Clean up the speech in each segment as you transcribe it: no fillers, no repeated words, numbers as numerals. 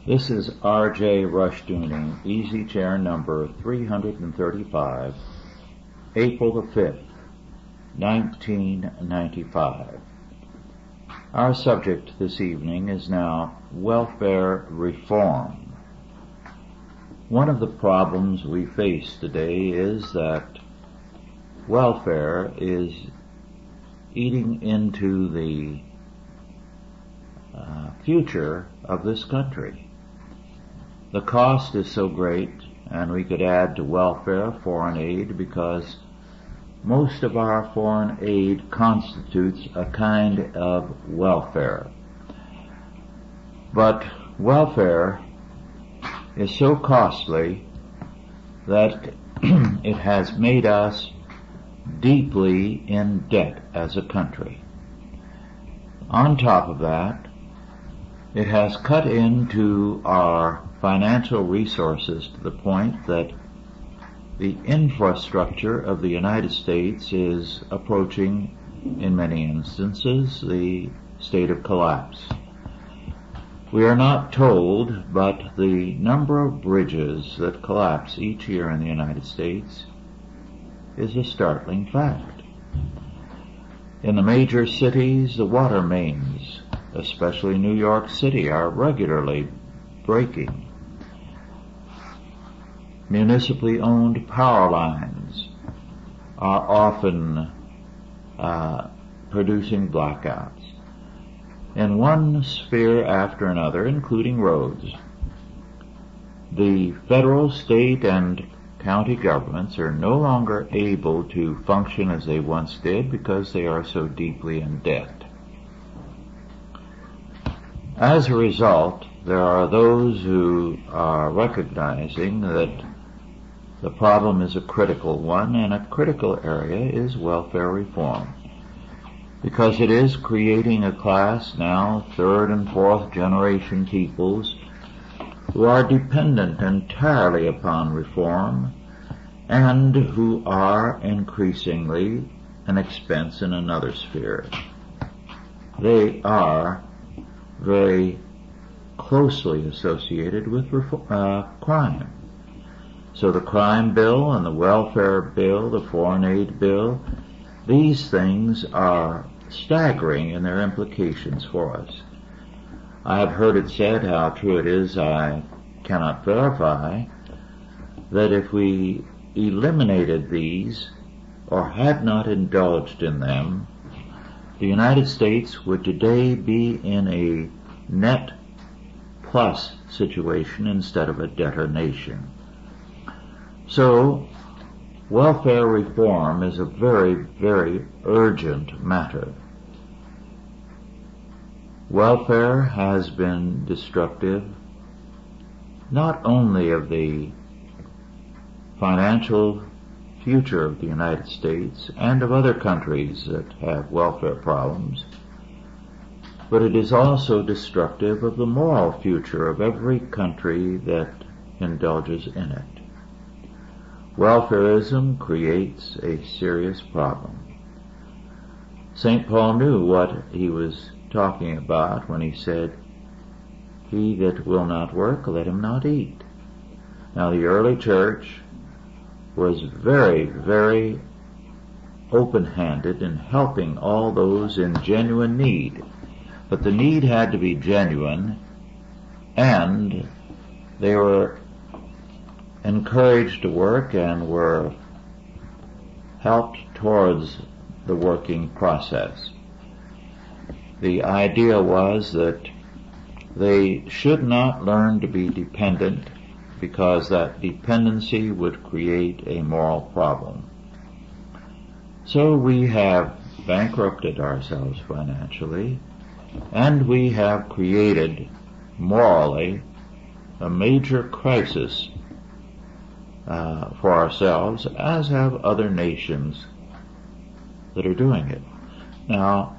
This is R.J. Rushdoony, Easy Chair number 335, April the 5th, 1995. Our subject this evening is now welfare reform. One of the problems we face today is that welfare is eating into the future of this country. The cost is so great, and we could add to welfare foreign aid, because most of our foreign aid constitutes a kind of welfare. But welfare is so costly that it has made us deeply in debt as a country. On top of that, it has cut into our financial resources to the point that the infrastructure of the United States is approaching, in many instances, the state of collapse. We are not told, but the number of bridges that collapse each year in the United States is a startling fact. In the major cities, the water mains, especially New York City, are regularly breaking. Municipally owned power lines are often producing blackouts. In one sphere after another, including roads, the federal, state, and county governments are no longer able to function as they once did because they are so deeply in debt. As a result, there are those who are recognizing that the problem is a critical one, and a critical area is welfare reform, because it is creating a class now, third and fourth generation peoples, who are dependent entirely upon reform and who are increasingly an expense in another sphere. They are very closely associated with crime. So the crime bill and the welfare bill, the foreign aid bill, these things are staggering in their implications for us. I have heard it said, how true it is I cannot verify, that if we eliminated these or had not indulged in them, the United States would today be in a net plus situation instead of a debtor nation. So, welfare reform is a very, very urgent matter. Welfare has been destructive not only of the financial future of the United States and of other countries that have welfare problems, but it is also destructive of the moral future of every country that indulges in it. Welfarism creates a serious problem. St. Paul knew what he was talking about when he said, "He that will not work, let him not eat." Now, the early church was very, very open-handed in helping all those in genuine need. But the need had to be genuine, and they were encouraged to work and were helped towards the working process. The idea was that they should not learn to be dependent, because that dependency would create a moral problem. So we have bankrupted ourselves financially, and we have created morally a major crisis for ourselves, as have other nations that are doing it. Now,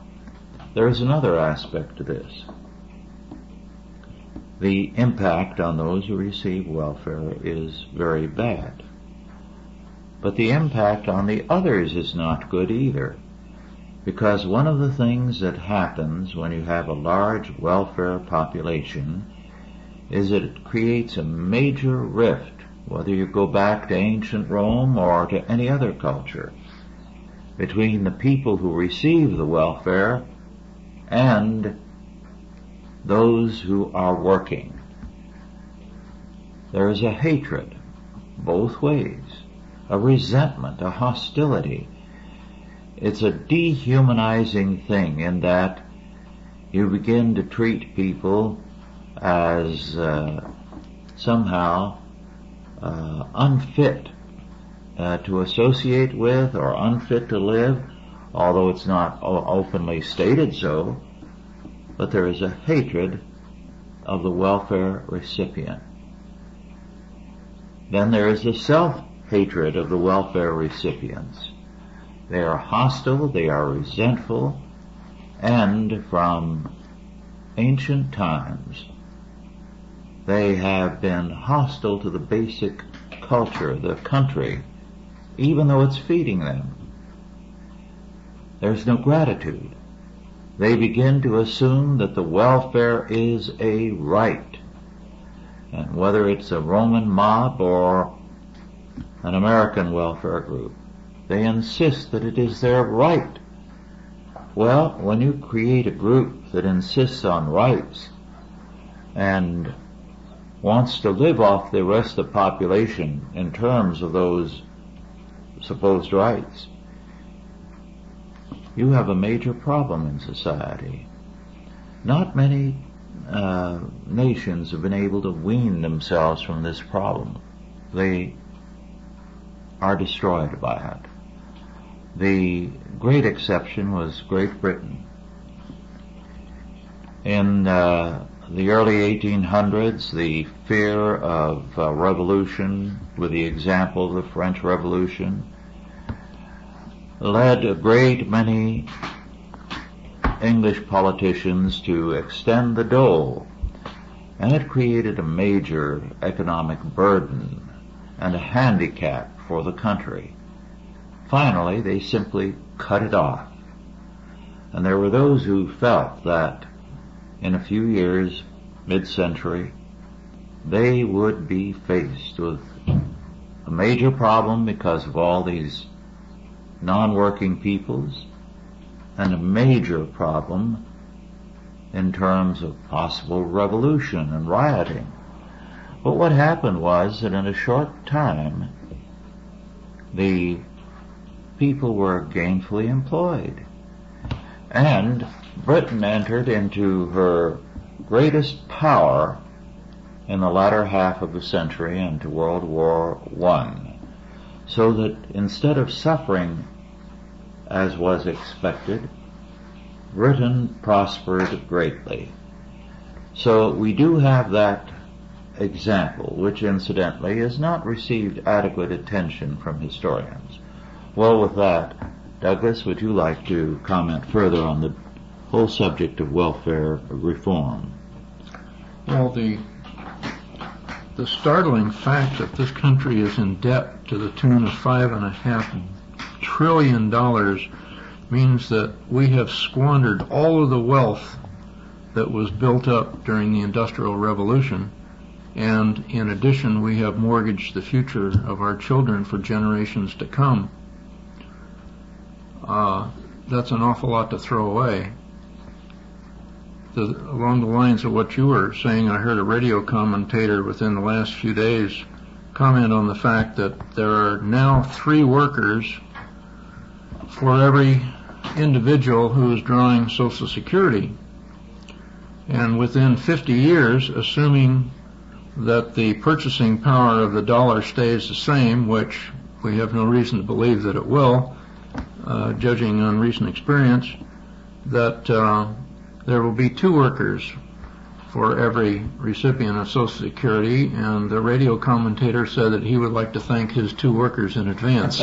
there is another aspect to this. The impact on those who receive welfare is very bad. But the impact on the others is not good either, because one of the things that happens when you have a large welfare population is that it creates a major rift, whether you go back to ancient Rome or to any other culture, between the people who receive the welfare and those who are working. There is a hatred both ways, a resentment, a hostility. It's a dehumanizing thing in that you begin to treat people as somehow unfit to associate with or unfit to live, although it's not openly stated so, but there is a hatred of the welfare recipient. Then there is the self-hatred of the welfare recipients. They are hostile, they are resentful, and from ancient times they have been hostile to the basic culture, the country, even though it's feeding them. There's no gratitude. They begin to assume that the welfare is a right. And whether it's a Roman mob or an American welfare group, they insist that it is their right. Well, when you create a group that insists on rights and wants to live off the rest of the population in terms of those supposed rights, you have a major problem in society. Not many nations have been able to wean themselves from this problem. They are destroyed by it. The great exception was Great Britain. In the early 1800s, the fear of revolution, with the example of the French Revolution, led a great many English politicians to extend the dole, and it created a major economic burden and a handicap for the country. Finally, they simply cut it off. And there were those who felt that in a few years, mid-century, they would be faced with a major problem because of all these non-working peoples, and a major problem in terms of possible revolution and rioting. But what happened was that in a short time, the people were gainfully employed, and Britain entered into her greatest power in the latter half of the century into World War I, so that instead of suffering as was expected, Britain prospered greatly. So we do have that example, which incidentally has not received adequate attention from historians. Well, with that, Douglas, would you like to comment further on the whole subject of welfare reform? Well, the startling fact that this country is in debt to the tune of $5.5 trillion means that we have squandered all of the wealth that was built up during the Industrial Revolution, and in addition we have mortgaged the future of our children for generations to come. That's an awful lot to throw away. Along the lines of what you were saying, I heard a radio commentator within the last few days comment on the fact that there are now 3 workers for every individual who is drawing Social Security. And within 50 years, assuming that the purchasing power of the dollar stays the same, which we have no reason to believe that it will, judging on recent experience, that there will be 2 workers for every recipient of Social Security, and the radio commentator said that he would like to thank his 2 workers in advance.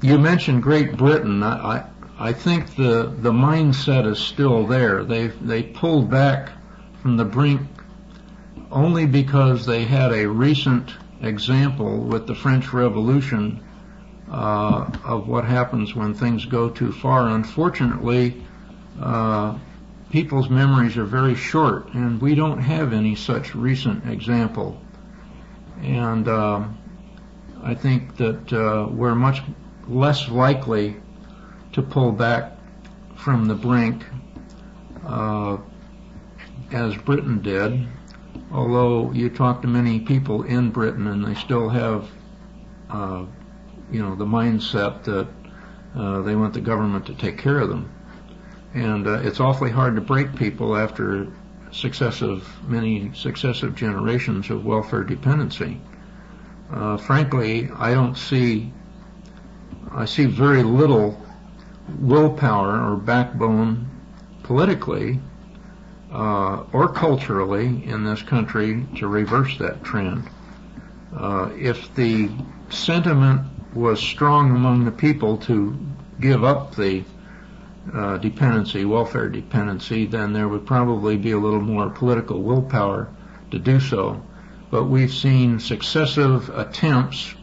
You mentioned Great Britain. I think the mindset is still there. They pulled back from the brink only because they had a recent example with the French Revolution of what happens when things go too far. Unfortunately, people's memories are very short, and we don't have any such recent example. And I think that we're much less likely to pull back from the brink as Britain did, although you talk to many people in Britain and they still have the mindset that they want the government to take care of them. And it's awfully hard to break people after many successive generations of welfare dependency. Frankly, I see very little willpower or backbone politically or culturally in this country to reverse that trend. If the sentiment was strong among the people to give up the welfare dependency, then there would probably be a little more political willpower to do so. But we've seen successive attempts,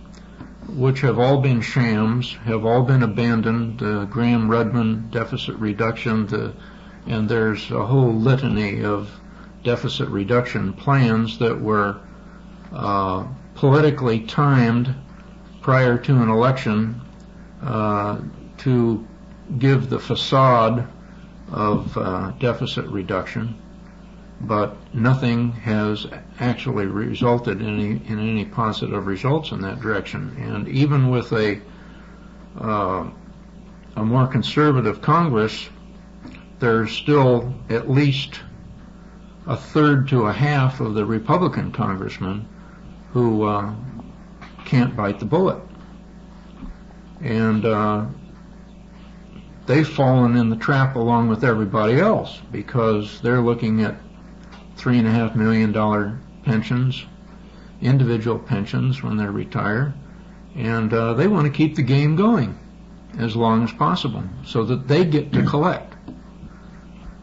which have all been shams, have all been abandoned, Graham-Rudman deficit reduction, and there's a whole litany of deficit reduction plans that were politically timed prior to an election to give the facade of deficit reduction, but nothing has actually resulted in any positive results in that direction. And even with a more conservative Congress, there's still at least a third to a half of the Republican congressmen who can't bite the bullet. And they've fallen in the trap along with everybody else, because they're looking at $3.5 million pensions, individual pensions when they retire, and they want to keep the game going as long as possible so that they get to collect.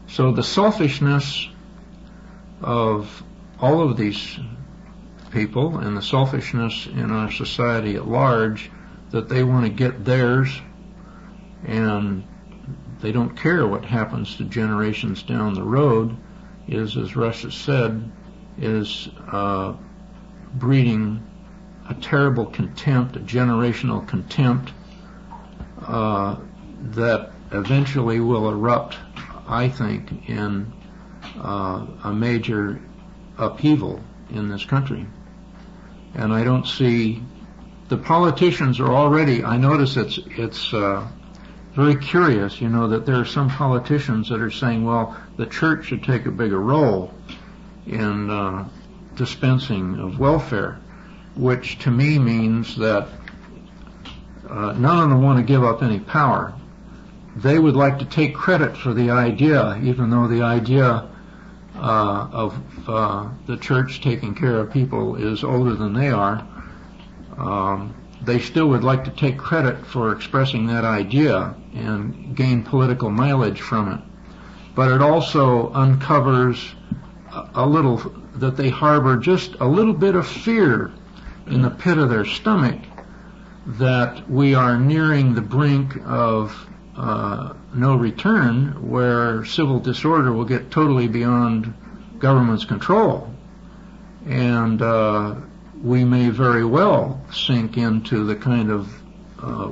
So the selfishness of all of these people and the selfishness in our society at large, that they want to get theirs and they don't care what happens to generations down the road, is, as Rush has said, is breeding a terrible contempt, a generational contempt that eventually will erupt, I think, in a major upheaval in this country. And I don't see, the politicians are already, I notice it's very curious, that there are some politicians that are saying, well, the church should take a bigger role in dispensing of welfare, which to me means that none of them want to give up any power. They would like to take credit for the idea, even though the idea of the church taking care of people is older than they are. They still would like to take credit for expressing that idea and gain political mileage from it. But it also uncovers a little, that they harbor just a little bit of fear in the pit of their stomach that we are nearing the brink of no return, where civil disorder will get totally beyond government's control. And we may very well sink into the kind of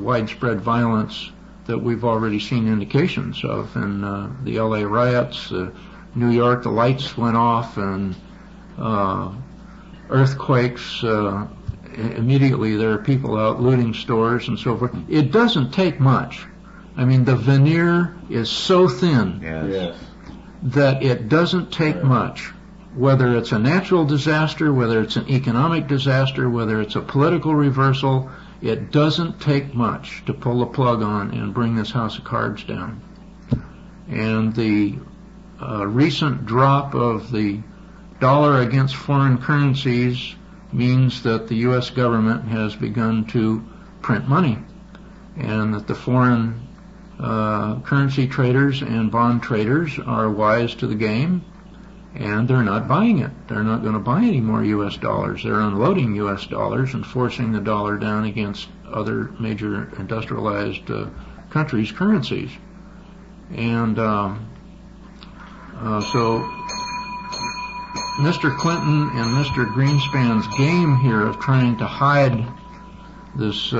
widespread violence that we've already seen indications of in the LA riots, New York, the lights went off, and earthquakes, immediately there are people out looting stores and so forth. It doesn't take much. I mean, the veneer is so thin that it doesn't take much. Whether it's a natural disaster, whether it's an economic disaster, whether it's a political reversal, it doesn't take much to pull the plug on and bring this house of cards down. And the recent drop of the dollar against foreign currencies means that the U.S. government has begun to print money, and that the foreign currency traders and bond traders are wise to the game, and they're not buying it. They're not going to buy any more U.S. dollars. They're unloading U.S. dollars and forcing the dollar down against other major industrialized countries' currencies. And So Mr. Clinton and Mr. Greenspan's game here of trying to hide this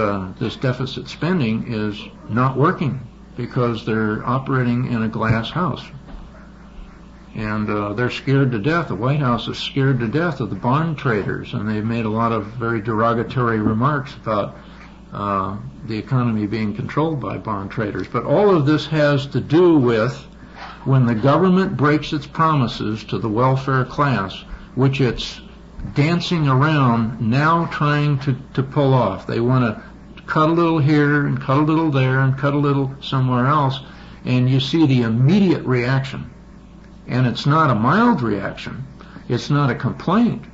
deficit spending is not working, because they're operating in a glass house. And they're scared to death. The White House is scared to death of the bond traders, and they've made a lot of very derogatory remarks about the economy being controlled by bond traders. But all of this has to do with when the government breaks its promises to the welfare class, which it's dancing around now trying to pull off. They want to cut a little here and cut a little there and cut a little somewhere else, and you see the immediate reaction. And it's not a mild reaction. It's not a complaint.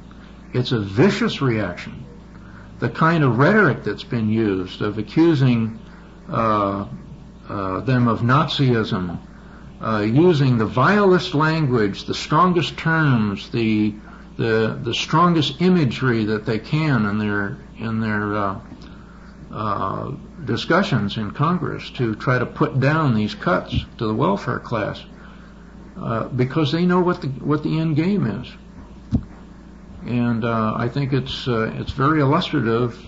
It's a vicious reaction. The kind of rhetoric that's been used of accusing them of Nazism, using the vilest language, the strongest terms, the strongest imagery that they can in their discussions in Congress to try to put down these cuts to the welfare class, because they know what the end game is. And I think it's very illustrative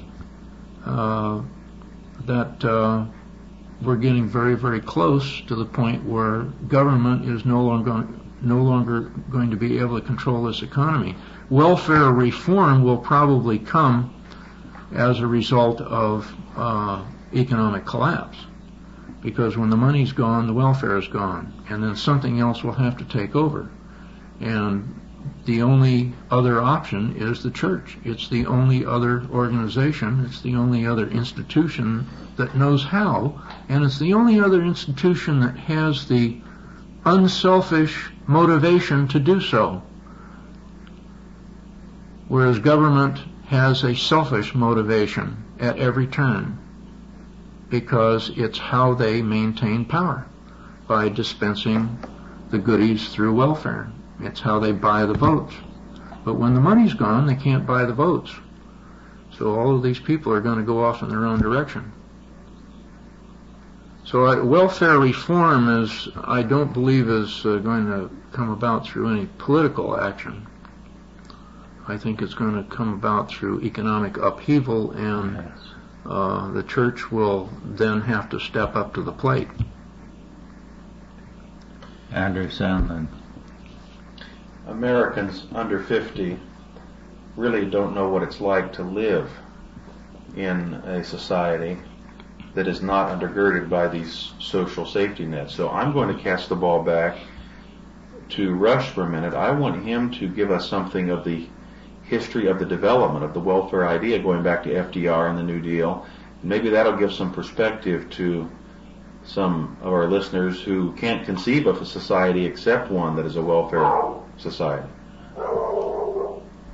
that we're getting very, very close to the point where government is no longer going to be able to control this economy. Welfare reform will probably come as a result of economic collapse, because when the money's gone, the welfare is gone, and then something else will have to take over. And the only other option is the church. It's the only other organization, it's the only other institution that knows how, and it's the only other institution that has the unselfish motivation to do so. Whereas government has a selfish motivation at every turn, because it's how they maintain power, by dispensing the goodies through welfare. It's how they buy the votes. But when the money's gone, they can't buy the votes. So all of these people are going to go off in their own direction. So welfare reform I don't believe is going to come about through any political action. I think it's going to come about through economic upheaval, and the church will then have to step up to the plate. Andrew Sandlin. Americans under 50 really don't know what it's like to live in a society that is not undergirded by these social safety nets. So I'm going to cast the ball back to Rush for a minute. I want him to give us something of the history of the development of the welfare idea, going back to FDR and the New Deal. Maybe that'll give some perspective to some of our listeners who can't conceive of a society except one that is a welfare society.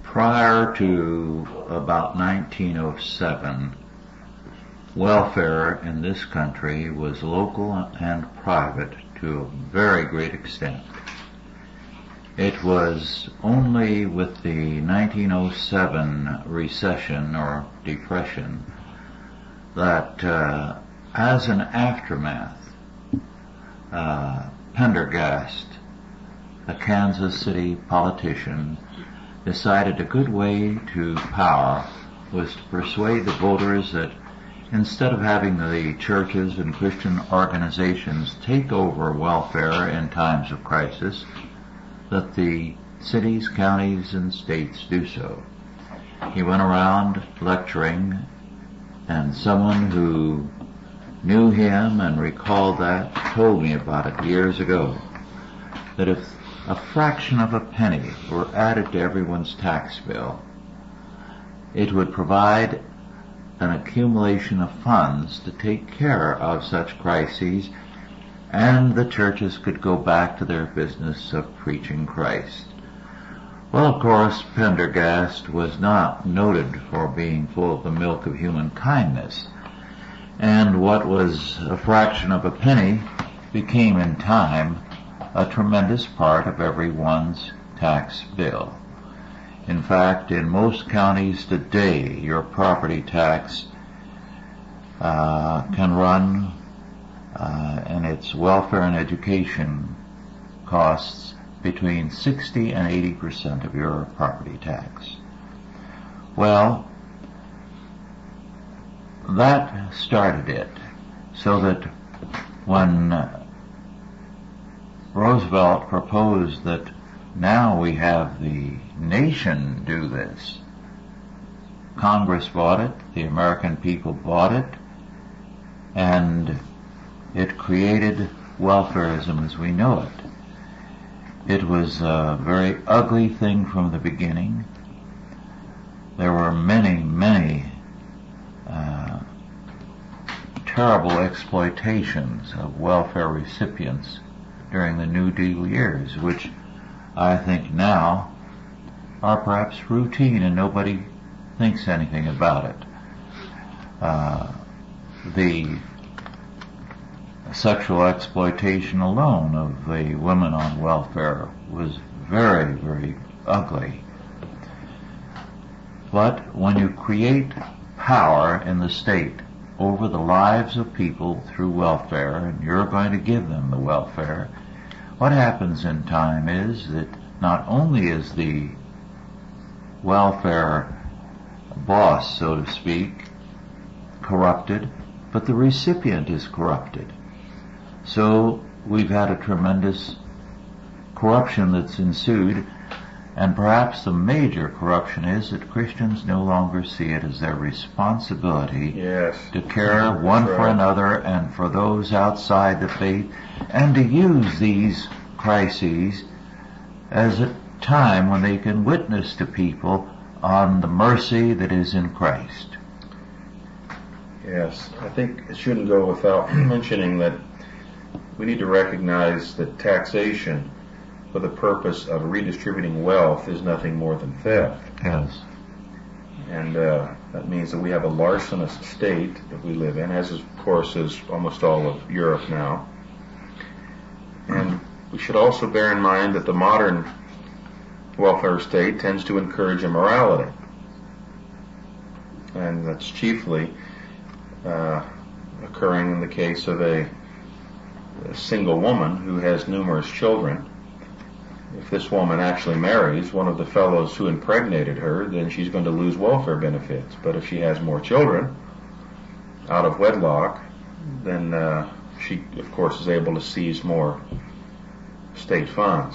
Prior to about 1907, welfare in this country was local and private to a very great extent. It was only with the 1907 recession or depression that, as an aftermath, Pendergast, a Kansas City politician, decided a good way to power was to persuade the voters that instead of having the churches and Christian organizations take over welfare in times of crisis, that the cities, counties, and states do so. He went around lecturing, and someone who knew him and recalled that told me about it years ago, that if a fraction of a penny were added to everyone's tax bill, it would provide an accumulation of funds to take care of such crises, and the churches could go back to their business of preaching Christ. Well, of course, Pendergast was not noted for being full of the milk of human kindness, and what was a fraction of a penny became in time a tremendous part of everyone's tax bill. In fact, in most counties today, your property tax can run and its welfare and education costs between 60 and 80% of your property tax. Well, that started it, so that when Roosevelt proposed that now we have the nation do this, Congress bought it, the American people bought it, and it created welfarism as we know it. It was a very ugly thing from the beginning. There were many terrible exploitations of welfare recipients during the New Deal years, which I think now are perhaps routine and nobody thinks anything about it. The sexual exploitation alone of the women on welfare was very, very ugly. But when you create power in the state over the lives of people through welfare, and you're going to give them the welfare, what happens in time is that not only is the welfare boss, so to speak, corrupted, but the recipient is corrupted. So we've had a tremendous corruption that's ensued, and perhaps the major corruption is that Christians no longer see it as their responsibility to care one for another and for those outside the faith, and to use these crises as a time when they can witness to people on the mercy that is in Christ. Yes, I think it shouldn't go without mentioning that we need to recognize that taxation for the purpose of redistributing wealth is nothing more than theft. Yes. And that means that we have a larcenous state that we live in, as of course is almost all of Europe now. And we should also bear in mind that the modern welfare state tends to encourage immorality. And that's chiefly occurring in the case of a single woman who has numerous children. If this woman actually marries one of the fellows who impregnated her, then she's going to lose welfare benefits. But if she has more children out of wedlock, then she, of course, is able to seize more state funds.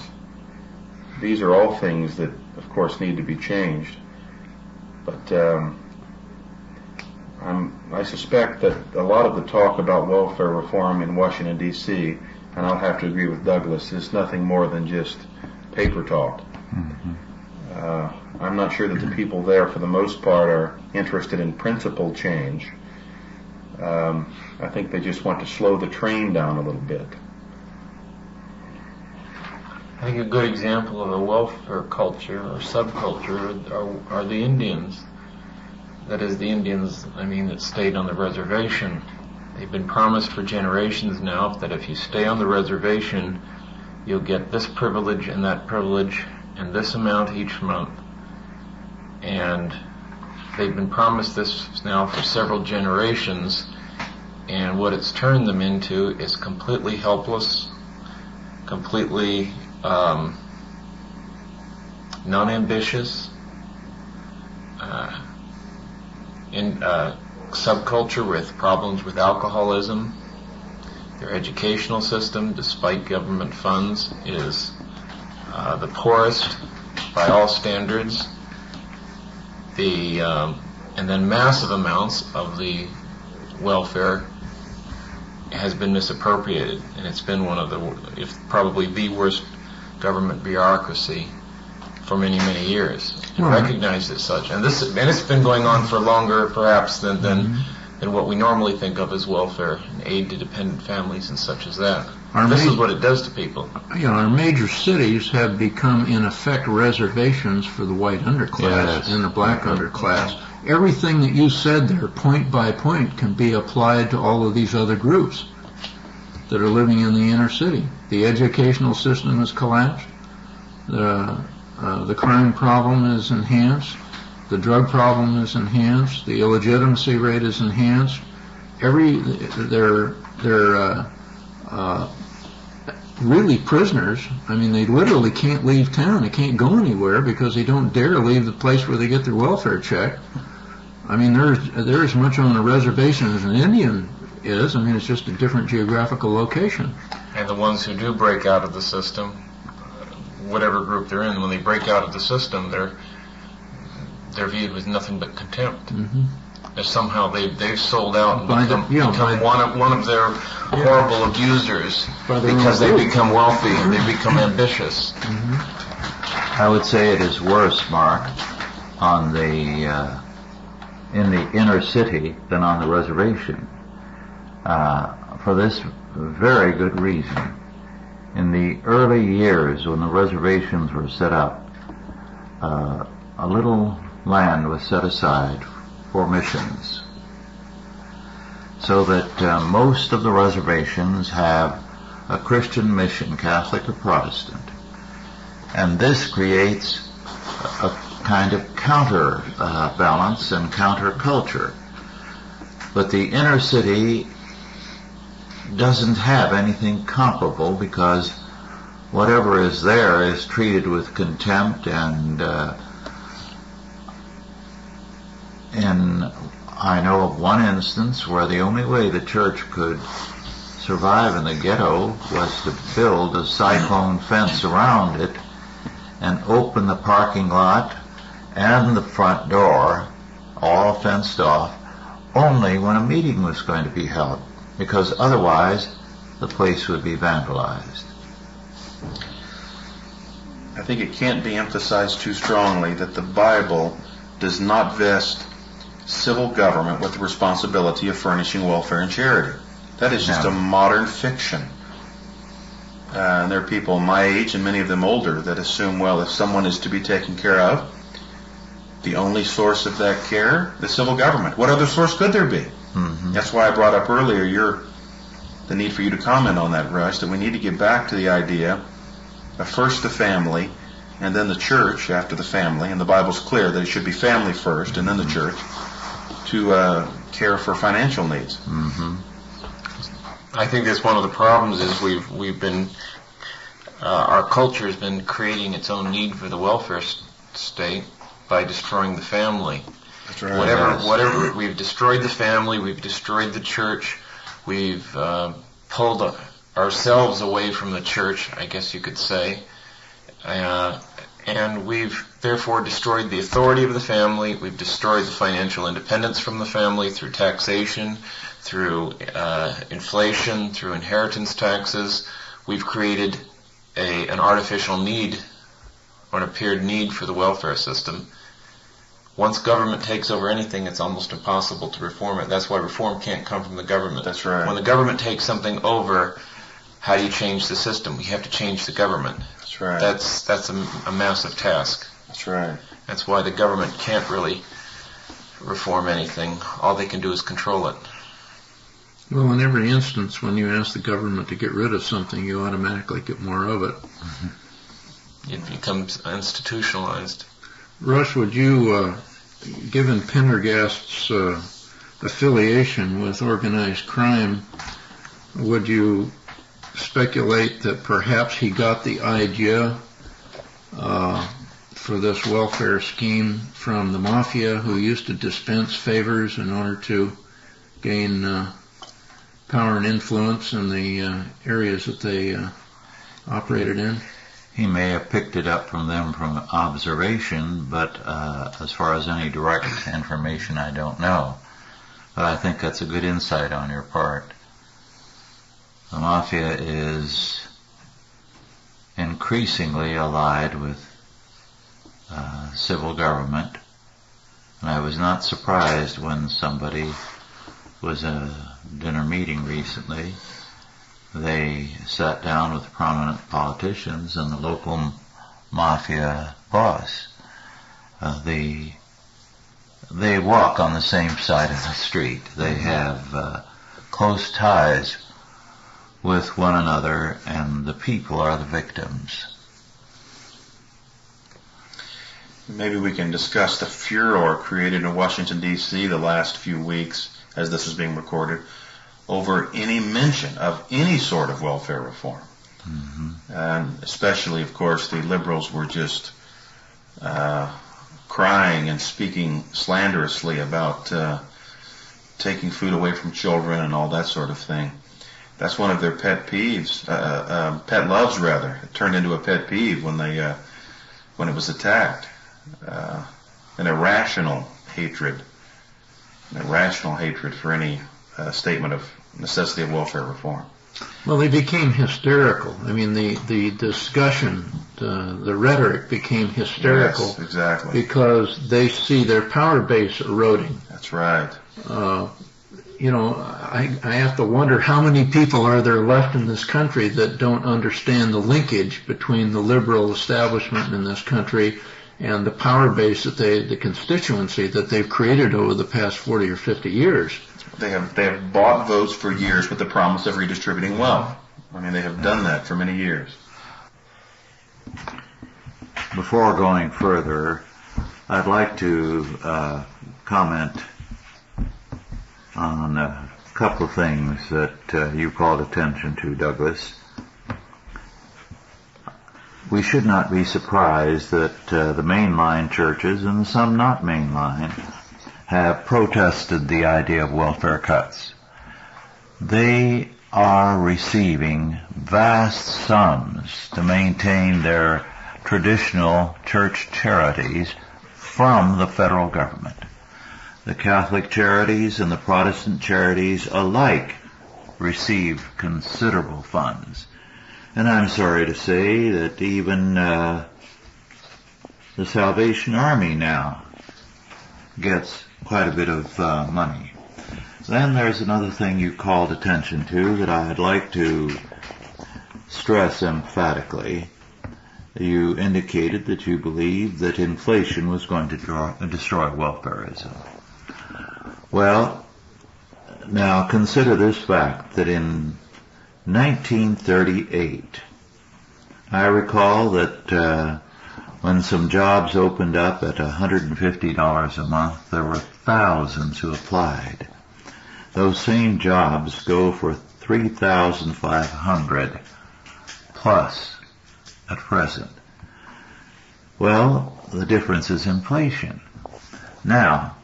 These are all things that, of course, need to be changed. But I suspect that a lot of the talk about welfare reform in Washington, D.C., and I'll have to agree with Douglas, is nothing more than just paper talk. I'm not sure that the people there, for the most part, are interested in principle change. I think they just want to slow the train down a little bit. I think a good example of a welfare culture or subculture are the Indians. That is, the Indians, that stayed on the reservation. They've been promised for generations now that if you stay on the reservation, you'll get this privilege and that privilege and this amount each month. And they've been promised this now for several generations, and what it's turned them into is completely helpless, completely non-ambitious, in subculture with problems with alcoholism. Their educational system, despite government funds, is the poorest by all standards. And then massive amounts of the welfare has been misappropriated, and it's been one of probably the worst government bureaucracy for many, many years, and recognized as such. And it's been going on for longer, perhaps, than what we normally think of as welfare and aid to dependent families and such as that. This is what it does to people. Our major cities have become, in effect, reservations for the white underclass and the black underclass. Everything that you said there, point by point, can be applied to all of these other groups that are living in the inner city. The educational system has collapsed. The crime problem is enhanced. The drug problem is enhanced. The illegitimacy rate is enhanced. really prisoners. I mean, they literally can't leave town. They can't go anywhere because they don't dare leave the place where they get their welfare check. I mean, they're as much on a reservation as an Indian is. I mean, it's just a different geographical location. And the ones who do break out of the system, whatever group they're in, when they break out of the system, they're viewed with nothing but contempt. Mm-hmm. As somehow they've sold out and become one of their horrible abusers because they become wealthy and they become ambitious. Mm-hmm. I would say it is worse, Mark, on the in the inner city than on the reservation, for this very good reason. In the early years when the reservations were set up, a little land was set aside for missions, so that most of the reservations have a Christian mission, Catholic or Protestant, and this creates a kind of counter balance and counter culture. But the inner city doesn't have anything comparable, because whatever is there is treated with contempt, and I know of one instance where the only way the church could survive in the ghetto was to build a cyclone fence around it and open the parking lot and the front door, all fenced off, only when a meeting was going to be held, because otherwise the place would be vandalized. I think it can't be emphasized too strongly that the Bible does not vest civil government with the responsibility of furnishing welfare and charity. That is just a modern fiction. And there are people my age, and many of them older, that assume, well, if someone is to be taken care of, the only source of that care, the civil government. What other source could there be? Mm-hmm. That's why I brought up earlier the need for you to comment on that, Rush, that we need to get back to the idea of first the family, and then the church after the family, and the Bible's clear that it should be family first and then the church, to care for financial needs. Mm-hmm. I think that's one of the problems is we've been our culture has been creating its own need for the welfare state by destroying the family. That's right. Whatever we've destroyed the family, we've destroyed the church, we've pulled ourselves away from the church, I guess you could say, and we've therefore destroyed the authority of the family. We've destroyed the financial independence from the family through taxation, through inflation, through inheritance taxes. We've created an artificial need, or an appeared need for the welfare system. Once government takes over anything, it's almost impossible to reform it. That's why reform can't come from the government. That's right. When the government takes something over, how do you change the system? We have to change the government. That's right. That's a massive task. That's right. That's why the government can't really reform anything. All they can do is control it. Well, in every instance, when you ask the government to get rid of something, you automatically get more of it. Mm-hmm. It becomes institutionalized. Rush, would you, given Pendergast's affiliation with organized crime, would you speculate that perhaps he got the idea for this welfare scheme from the mafia, who used to dispense favors in order to gain power and influence in the areas that they operated in? He may have picked it up from them from observation, but as far as any direct information, I don't know. But I think that's a good insight on your part. The mafia is increasingly allied with civil government, and I was not surprised when somebody was at a dinner meeting recently. They sat down with prominent politicians and the local mafia boss. They walk on the same side of the street. They have close ties with one another, and the people are the victims. Maybe we can discuss the furor created in Washington, D.C. the last few weeks, as this is being recorded, over any mention of any sort of welfare reform. And especially, of course, the liberals were just crying and speaking slanderously about taking food away from children and all that sort of thing. That's one of their pet peeves, pet loves rather. It turned into a pet peeve when it was attacked. An irrational hatred for any statement of necessity of welfare reform. Well, they became hysterical. I mean, the discussion, the rhetoric became hysterical. Yes, exactly. Because they see their power base eroding. That's right. I have to wonder how many people are there left in this country that don't understand the linkage between the liberal establishment in this country and the power base the constituency that they've created over the past 40 or 50 years. They have bought votes for years with the promise of redistributing wealth. I mean, they have done that for many years. Before going further, I'd like to comment on a couple of things that you called attention to, Douglas. We should not be surprised that the mainline churches and some not mainline have protested the idea of welfare cuts. They are receiving vast sums to maintain their traditional church charities from the federal government. The Catholic charities and the Protestant charities alike receive considerable funds. And I'm sorry to say that even the Salvation Army now gets quite a bit of money. Then there's another thing you called attention to that I'd like to stress emphatically. You indicated that you believed that inflation was going to destroy welfareism. Well, now consider this fact, that in 1938, I recall that when some jobs opened up at $150 a month, there were thousands who applied. Those same jobs go for $3,500 plus at present. Well, the difference is inflation. Now,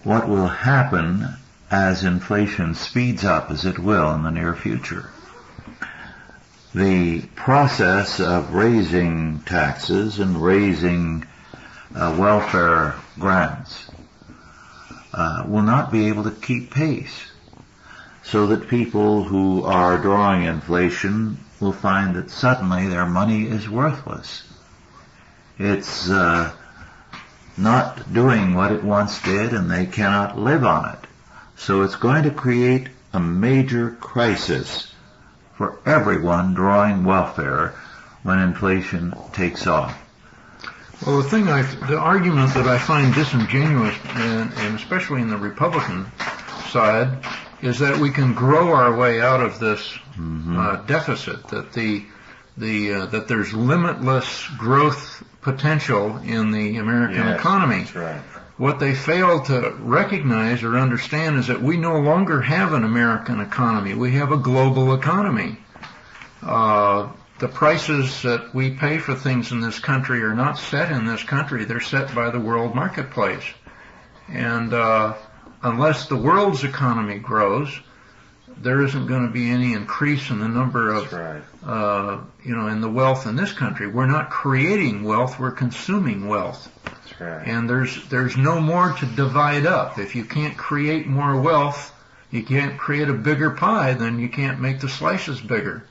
what will happen as inflation speeds up, as it will in the near future? The process of raising taxes and raising welfare grants will not be able to keep pace, so that people who are drawing inflation will find that suddenly their money is worthless. It's not doing what it once did, and they cannot live on it. So it's going to create a major crisis for everyone drawing welfare when inflation takes off. Well, the argument that I find disingenuous, and especially in the Republican side, is that we can grow our way out of this deficit. That that there's limitless growth potential in the American economy. That's right. What they fail to recognize or understand is that we no longer have an American economy. We have a global economy. The prices that we pay for things in this country are not set in this country. They're set by the world marketplace. And unless the world's economy grows, there isn't going to be any increase in the number of, in the wealth in this country. We're not creating wealth, we're consuming wealth. That's right. And there's no more to divide up. If you can't create more wealth, you can't create a bigger pie, then you can't make the slices bigger.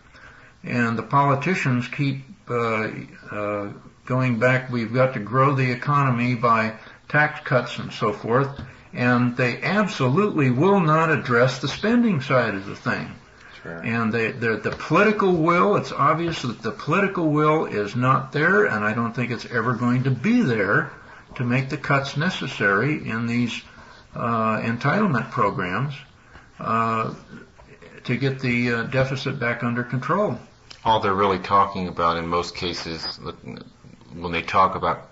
And the politicians keep going back, we've got to grow the economy by tax cuts and so forth. And they absolutely will not address the spending side of the thing. Right. And the political will, it's obvious that the political will is not there, and I don't think it's ever going to be there to make the cuts necessary in these entitlement programs to get the deficit back under control. All they're really talking about in most cases, when they talk about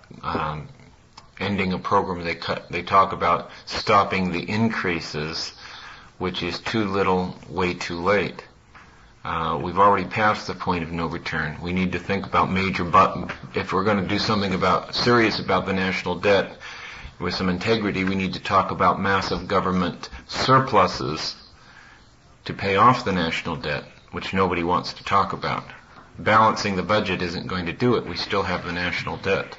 ending a program, they talk about stopping the increases, which is too little, way too late. We've already passed the point of no return. We need to think about if we're going to do something serious about the national debt with some integrity, we need to talk about massive government surpluses to pay off the national debt, which nobody wants to talk about. Balancing the budget isn't going to do it. We still have the national debt.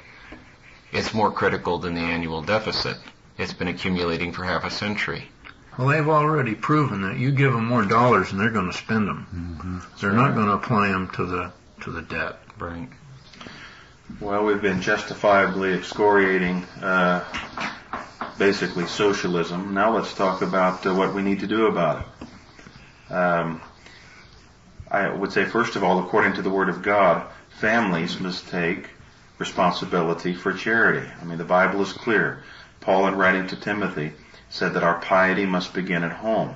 It's more critical than the annual deficit. It's been accumulating for half a century. Well, they've already proven that you give them more dollars and they're going to spend them. Mm-hmm. They're not going to apply them to the debt. Right. Well, we've been justifiably excoriating basically socialism. Now let's talk about what we need to do about it. I would say, first of all, according to the Word of God, families must take responsibility for charity. I mean, the Bible is clear. Paul, in writing to Timothy, said that our piety must begin at home.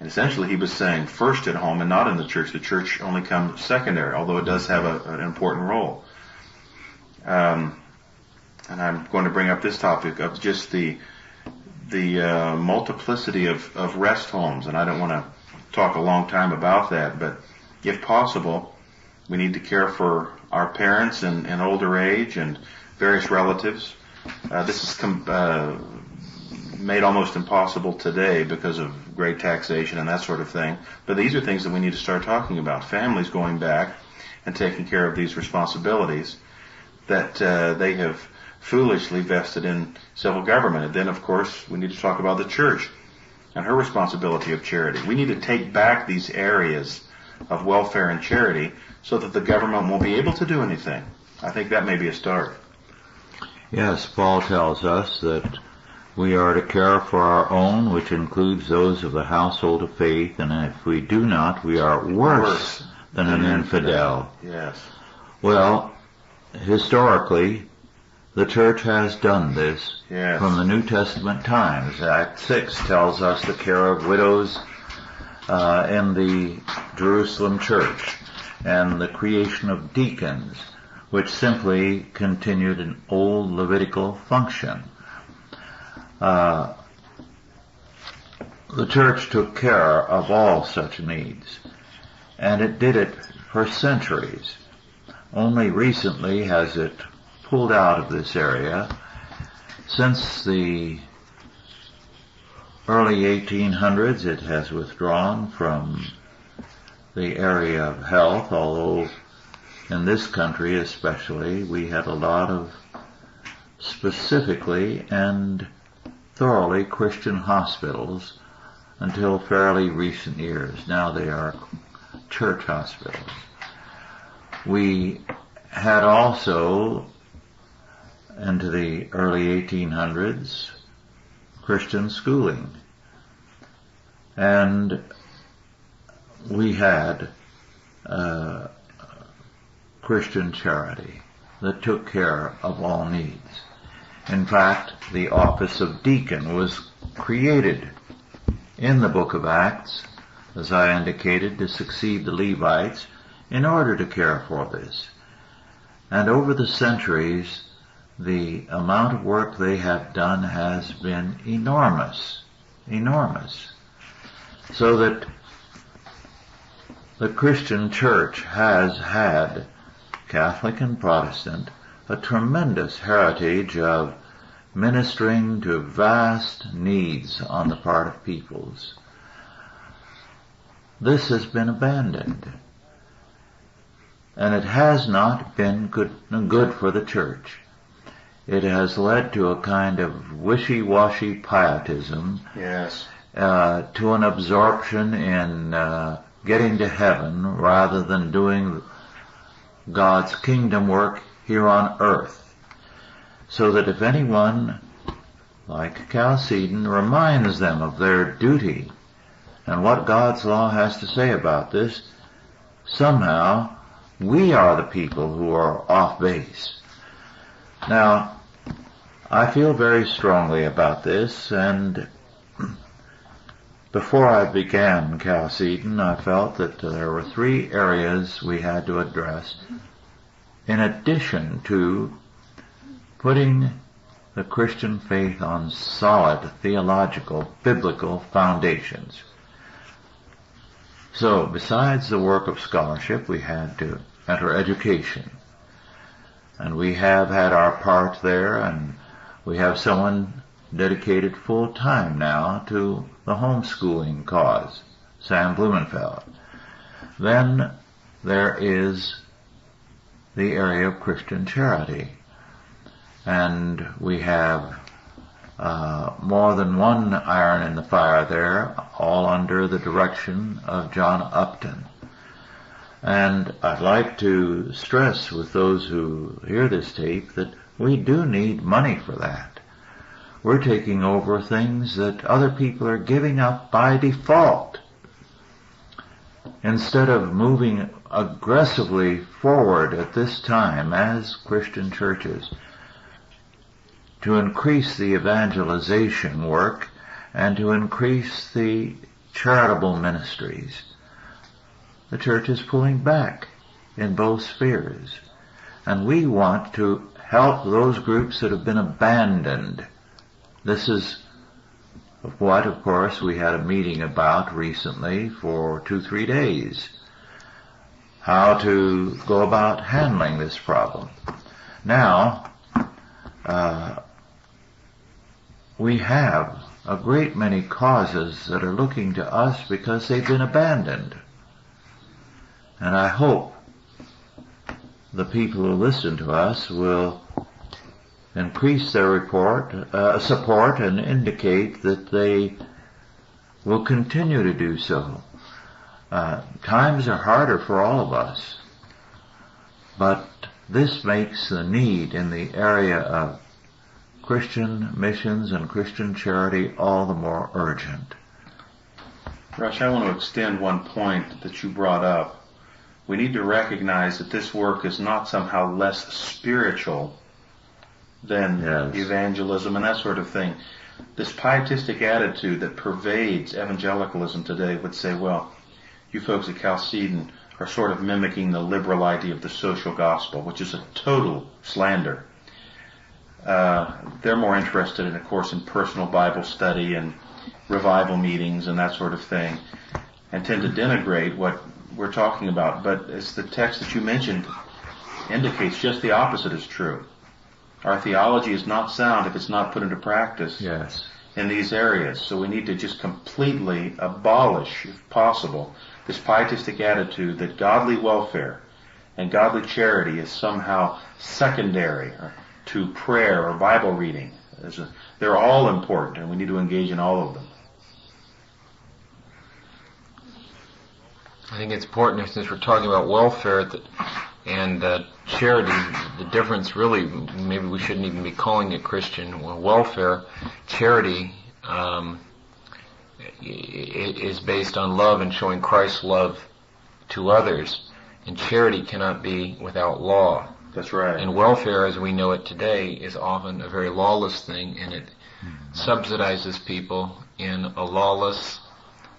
And essentially he was saying first at home and not in the church. The church only comes secondary, although it does have an important role. And I'm going to bring up this topic of just the multiplicity of rest homes, and I don't want to talk a long time about that, but if possible, we need to care for our parents in older age and various relatives. This is made almost impossible today because of great taxation and that sort of thing, but these are things that we need to start talking about. Families going back and taking care of these responsibilities that they have foolishly vested in civil government. And then, of course, we need to talk about the church and her responsibility of charity. We need to take back these areas of welfare and charity so that the government won't be able to do anything. I think that may be a start. Yes, Paul tells us that we are to care for our own, which includes those of the household of faith, and if we do not, we are worse than an infidel. Yes. Well, historically, the church has done this from the New Testament times. Act 6 tells us the care of widows in the Jerusalem church and the creation of deacons, which simply continued an old Levitical function. The church took care of all such needs, and it did it for centuries. Only recently has it pulled out of this area. Since the early 1800s, it has withdrawn from the area of health, although in this country especially, we had a lot of specifically and thoroughly Christian hospitals until fairly recent years. Now they are church hospitals. We had also, into the early 1800s, Christian schooling. And we had Christian charity that took care of all needs. In fact, the office of deacon was created in the book of Acts, as I indicated, to succeed the Levites in order to care for this. And over the centuries, the amount of work they have done has been enormous, enormous. So that the Christian church has had, Catholic and Protestant, a tremendous heritage of ministering to vast needs on the part of peoples. This has been abandoned, and it has not been good for the church. It has led to a kind of wishy-washy pietism, to an absorption in getting to heaven rather than doing God's kingdom work here on earth. So that if anyone, like Chalcedon, reminds them of their duty and what God's law has to say about this, somehow we are the people who are off base. Now, I feel very strongly about this, and before I began Chalcedon, I felt that there were three areas we had to address in addition to putting the Christian faith on solid theological, biblical foundations. So, besides the work of scholarship, we had to enter education. And we have had our part there, and we have someone dedicated full time now to the homeschooling cause, Sam Blumenfeld. Then there is the area of Christian charity. And we have more than one iron in the fire there, all under the direction of John Upton. And I'd like to stress with those who hear this tape that we do need money for that. We're taking over things that other people are giving up by default. Instead of moving aggressively forward at this time as Christian churches to increase the evangelization work and to increase the charitable ministries, the church is pulling back in both spheres. And we want to help those groups that have been abandoned. This is what, of course, we had a meeting about recently for 2-3 days. How to go about handling this problem. Now, we have a great many causes that are looking to us because they've been abandoned. And I hope the people who listen to us will increase their support and indicate that they will continue to do so. Times are harder for all of us, but this makes the need in the area of Christian missions and Christian charity all the more urgent. Rush, I want to extend one point that you brought up. We need to recognize that this work is not somehow less spiritual than evangelism and that sort of thing. This pietistic attitude that pervades evangelicalism today would say, well, you folks at Chalcedon are sort of mimicking the liberal idea of the social gospel, which is a total slander. They're more interested, of course, in personal Bible study and revival meetings and that sort of thing, and tend to denigrate what we're talking about. But as the text that you mentioned indicates, just the opposite is true. Our theology is not sound if it's not put into practice in these areas. So we need to just completely abolish, if possible, this pietistic attitude that godly welfare and godly charity is somehow secondary to prayer or Bible reading. They're all important, and we need to engage in all of them. I think it's important, since we're talking about welfare and charity, the difference really, maybe we shouldn't even be calling it Christian welfare. Charity is based on love and showing Christ's love to others, and charity cannot be without law. That's right. And welfare, as we know it today, is often a very lawless thing, and it subsidizes people in a lawless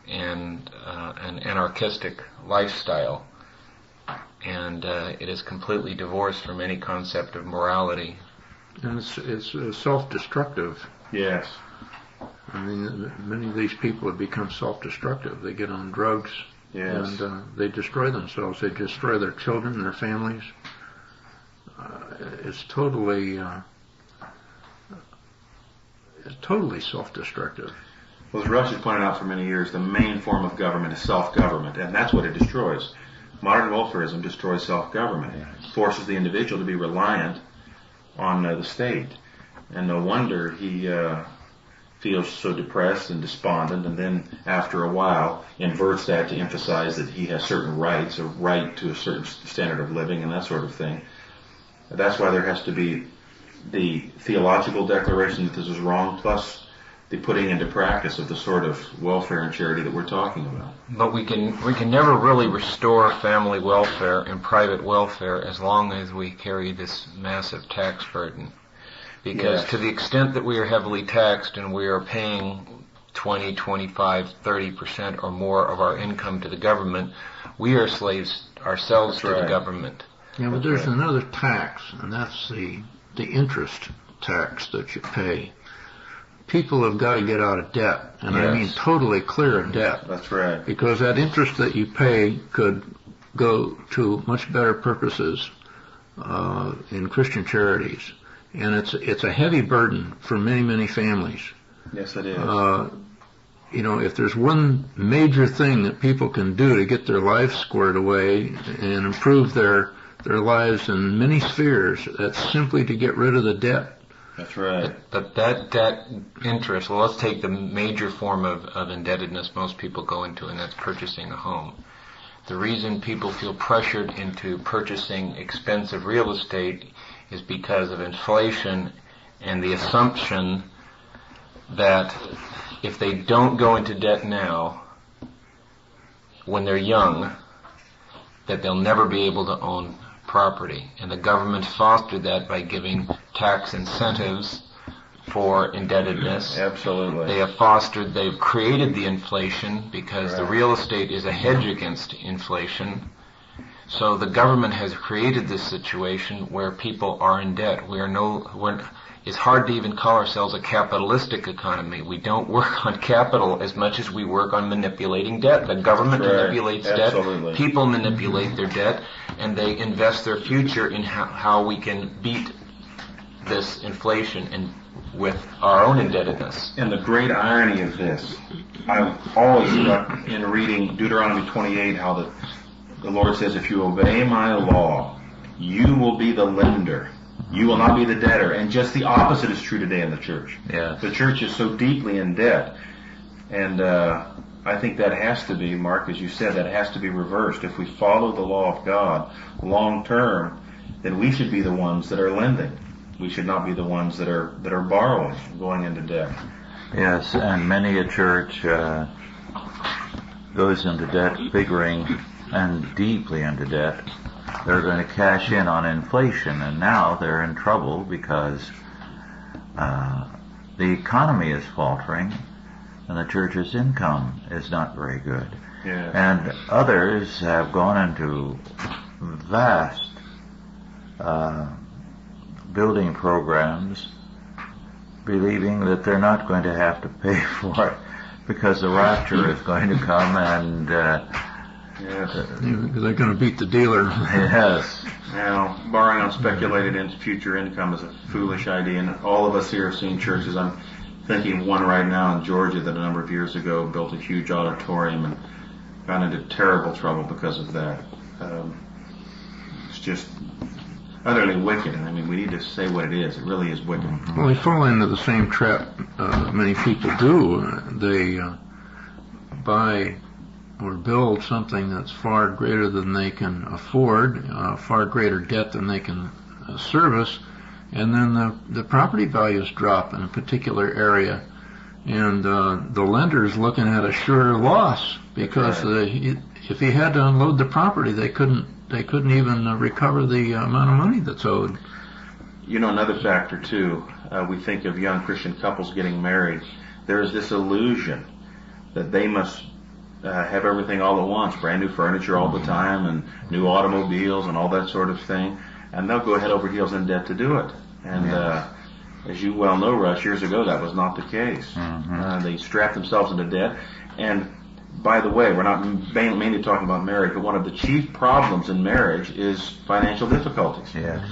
and an anarchistic lifestyle. And it is completely divorced from any concept of morality. And it's self-destructive. Yes. I mean, many of these people have become self-destructive. They get on drugs, and they destroy themselves. They destroy their children and their families. It's totally self-destructive. Well, as Rush has pointed out for many years, the main form of government is self-government, and that's what it destroys. Modern welfarism destroys self-government. It forces the individual to be reliant on the state. And no wonder he feels so depressed and despondent, and then after a while inverts that to emphasize that he has certain rights, a right to a certain standard of living and that sort of thing. That's why there has to be the theological declaration that this is wrong, plus the putting into practice of the sort of welfare and charity that we're talking about. But we can never really restore family welfare and private welfare as long as we carry this massive tax burden. Because to the extent that we are heavily taxed and we are paying 20, 25, 30% or more of our income to the government, we are slaves ourselves to the government. Yeah, but there's another tax, and that's the interest tax that you pay people have got to get out of debt, and I mean totally clear of debt. That's right. Because that interest that you pay could go to much better purposes in Christian charities, and it's a heavy burden for many, many families. Yes, it is. If there's one major thing that people can do to get their lives squared away and improve their lives in many spheres, that's simply to get rid of the debt. That's right. But that interest, well, let's take the major form of indebtedness most people go into, and that's purchasing a home. The reason people feel pressured into purchasing expensive real estate is because of inflation and the assumption that if they don't go into debt now, when they're young, that they'll never be able to own property. And the government fostered that by giving tax incentives for indebtedness. Absolutely. They've created the inflation because the real estate is a hedge against inflation. So the government has created this situation where people are in debt. It's hard to even call ourselves a capitalistic economy. We don't work on capital as much as we work on manipulating debt. The government manipulates debt. People manipulate their debt, and they invest their future in how we can beat this inflation and with our own indebtedness. And the great irony of this, I've always struck in reading Deuteronomy 28 how the Lord says, if you obey my law, you will be the lender. You will not be the debtor. And just the opposite is true today in the church. Yes. The church is so deeply in debt. And I think that has to be, Mark, as you said, that has to be reversed. If we follow the law of God long term, then we should be the ones that are lending. We should not be the ones that are borrowing, going into debt. Yes, and many a church goes into debt figuring, and deeply into debt, they're going to cash in on inflation, and now they're in trouble because the economy is faltering and the church's income is not very good. Yeah. And others have gone into vast building programs believing that they're not going to have to pay for it because the rapture is going to come and Yes. They're going to beat the dealer. Yes. Now, borrowing on speculated into future income is a foolish idea, and all of us here have seen churches. I'm thinking of one right now in Georgia that a number of years ago built a huge auditorium and got into terrible trouble because of that. It's just utterly wicked. I mean, we need to say what it is. It really is wicked. Well, they fall into the same trap many people do. They buy or build something that's far greater than they can afford, far greater debt than they can service, and then the property values drop in a particular area, and the lender's looking at a sure loss because if he had to unload the property, they couldn't even recover the amount of money that's owed. You know, another factor too, we think of young Christian couples getting married. There's this illusion that they must have everything all at once, brand new furniture all the time and new automobiles and all that sort of thing, and they'll go head over heels in debt to do it. And as you well know, Rush, years ago that was not the case. They strapped themselves into debt. And by the way, we're not mainly talking about marriage, but one of the chief problems in marriage is financial difficulties. Yes.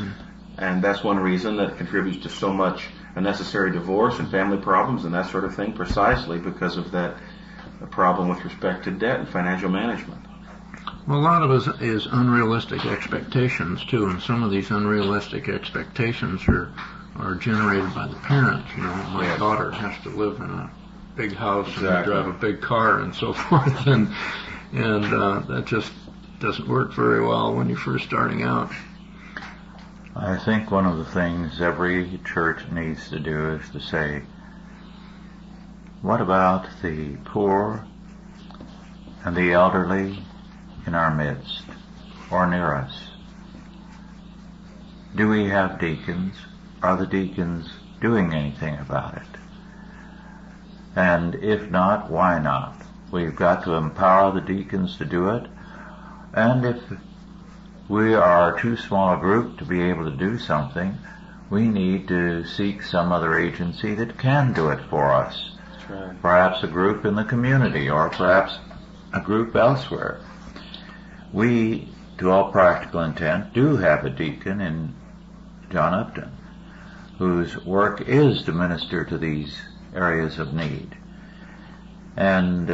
And that's one reason that contributes to so much unnecessary divorce and family problems and that sort of thing, precisely because of that problem with respect to debt and financial management. Well, a lot of it is unrealistic expectations too, and some of these unrealistic expectations are generated by the parents. You know, my daughter has to live in a big house and drive a big car and so forth, and that just doesn't work very well when you're first starting out. I think one of the things every church needs to do is to say, what about the poor and the elderly in our midst or near us? Do we have deacons? Are the deacons doing anything about it? And if not, why not? We've got to empower the deacons to do it. And if we are too small a group to be able to do something, we need to seek some other agency that can do it for us. That's right. Perhaps a group in the community, or perhaps a group elsewhere. We, to all practical intent, do have a deacon in John Upton, whose work is to minister to these areas of need. And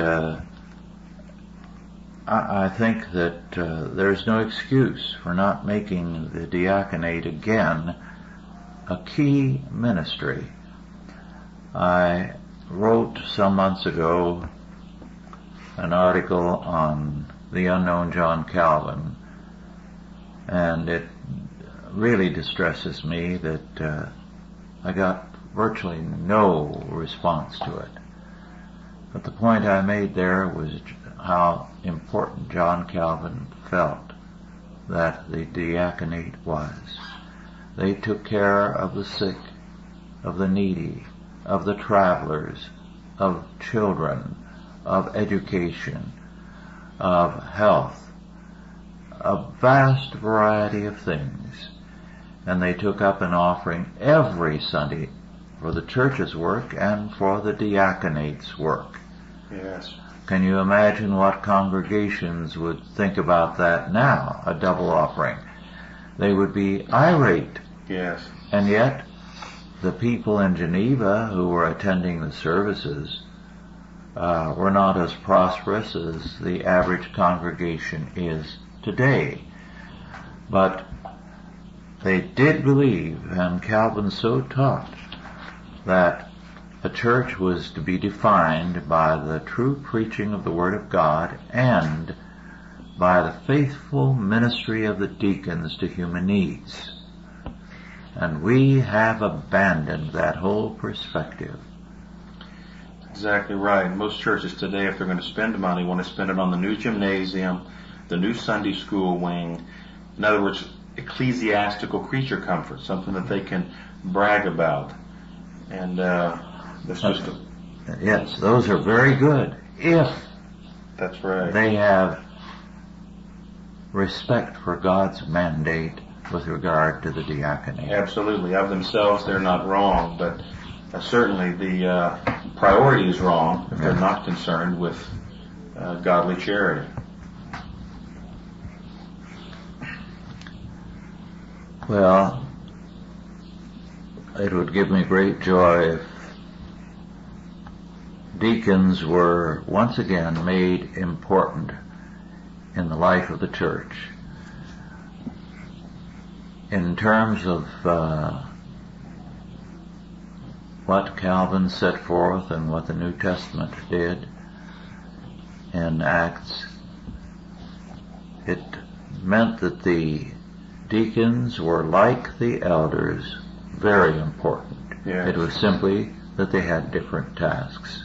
I think that there's no excuse for not making the diaconate again a key ministry. I wrote some months ago an article on the unknown John Calvin, and it really distresses me that I got virtually no response to it. But the point I made there was how important John Calvin felt that the diaconate was. They took care of the sick, of the needy, of the travelers, of children, of education, of health, a vast variety of things. And they took up an offering every Sunday for the church's work and for the diaconate's work. Yes. Can you imagine what congregations would think about that now, a double offering? They would be irate. Yes. And yet, the people in Geneva who were attending the services were not as prosperous as the average congregation is today. But they did believe, and Calvin so taught, that the church was to be defined by the true preaching of the Word of God and by the faithful ministry of the deacons to human needs. And we have abandoned that whole perspective. Exactly right. Most churches today, if they're going to spend money, want to spend it on the new gymnasium, the new Sunday school wing. In other words, ecclesiastical creature comfort, something that they can brag about. And that's just yes, those are very good if that's right. They have respect for God's mandate with regard to the diaconate. Absolutely. Of themselves, they're not wrong, but certainly the priority is wrong if they're not concerned with godly charity. Well, it would give me great joy if deacons were once again made important in the life of the church. In terms of what Calvin set forth and what the New Testament did in Acts, it meant that the deacons were like the elders, very important. Yes. It was simply that they had different tasks.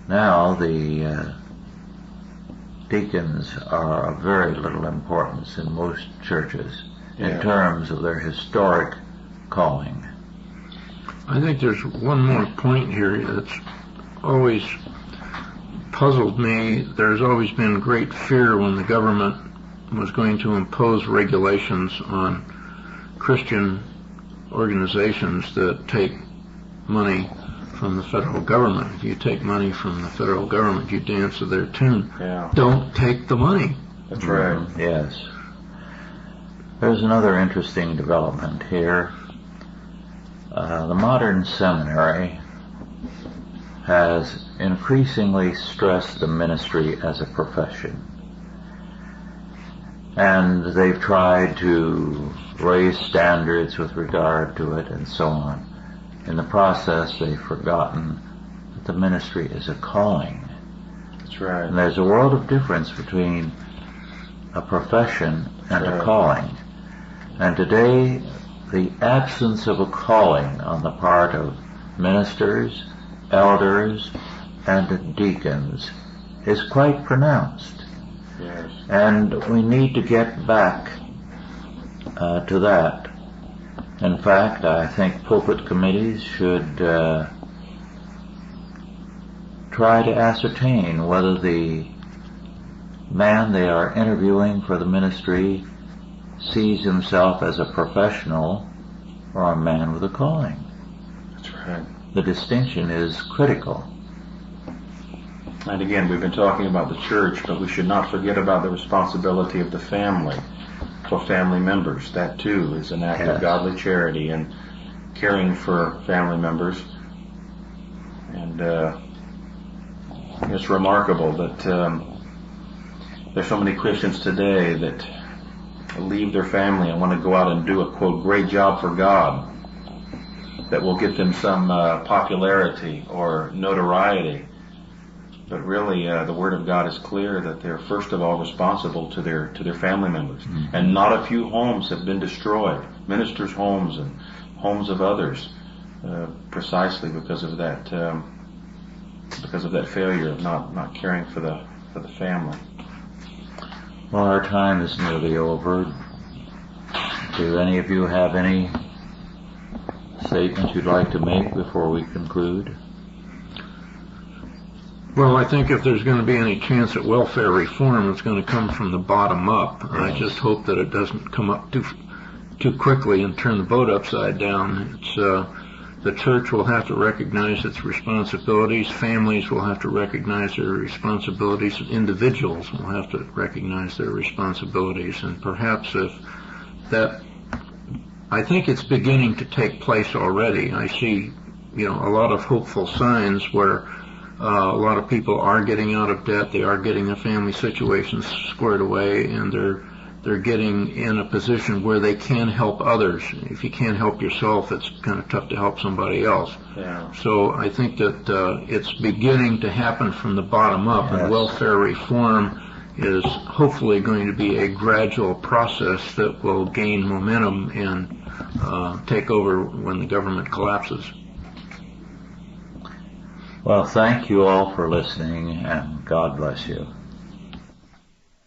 Now the deacons are of very little importance in most churches in terms of their historic calling. I think there's one more point here that's always puzzled me. There's always been great fear when the government was going to impose regulations on Christian organizations that take money from the federal government. If you take money from the federal government, you dance to their tune. Yeah. Don't take the money. That's right. Mm-hmm. Yes. There's another interesting development here. The modern seminary has increasingly stressed the ministry as a profession. And they've tried to raise standards with regard to it and so on. In the process, they've forgotten that the ministry is a calling. That's right. And there's a world of difference between a profession and a calling. And today, the absence of a calling on the part of ministers, elders, and deacons is quite pronounced. Yes. And we need to get back to that. In fact, I think pulpit committees should try to ascertain whether the man they are interviewing for the ministry sees himself as a professional or a man with a calling. That's right. The distinction is critical. And again, we've been talking about the church, but we should not forget about the responsibility of the family for family members. That too is an act of godly charity and caring for family members. And it's remarkable that there's so many Christians today that leave their family and want to go out and do a, quote, great job for God that will get them some popularity or notoriety. But really, the Word of God is clear that they're first of all responsible to their family members. Mm-hmm. And not a few homes have been destroyed, ministers' homes and homes of others, precisely because of that failure of not caring for the family. Well, our time is nearly over. Do any of you have any statements you'd like to make before we conclude? Well, I think if there's going to be any chance at welfare reform, it's going to come from the bottom up. Yes. I just hope that it doesn't come up too quickly and turn the boat upside down. It's the church will have to recognize its responsibilities. Families will have to recognize their responsibilities. Individuals will have to recognize their responsibilities. And perhaps if that, I think it's beginning to take place already. I see, a lot of hopeful signs where a lot of people are getting out of debt. They are getting their family situations squared away, and they're getting in a position where they can help others. If you can't help yourself, it's kind of tough to help somebody else. Yeah. So I think that it's beginning to happen from the bottom up, and welfare reform is hopefully going to be a gradual process that will gain momentum and take over when the government collapses. Well, thank you all for listening, and God bless you.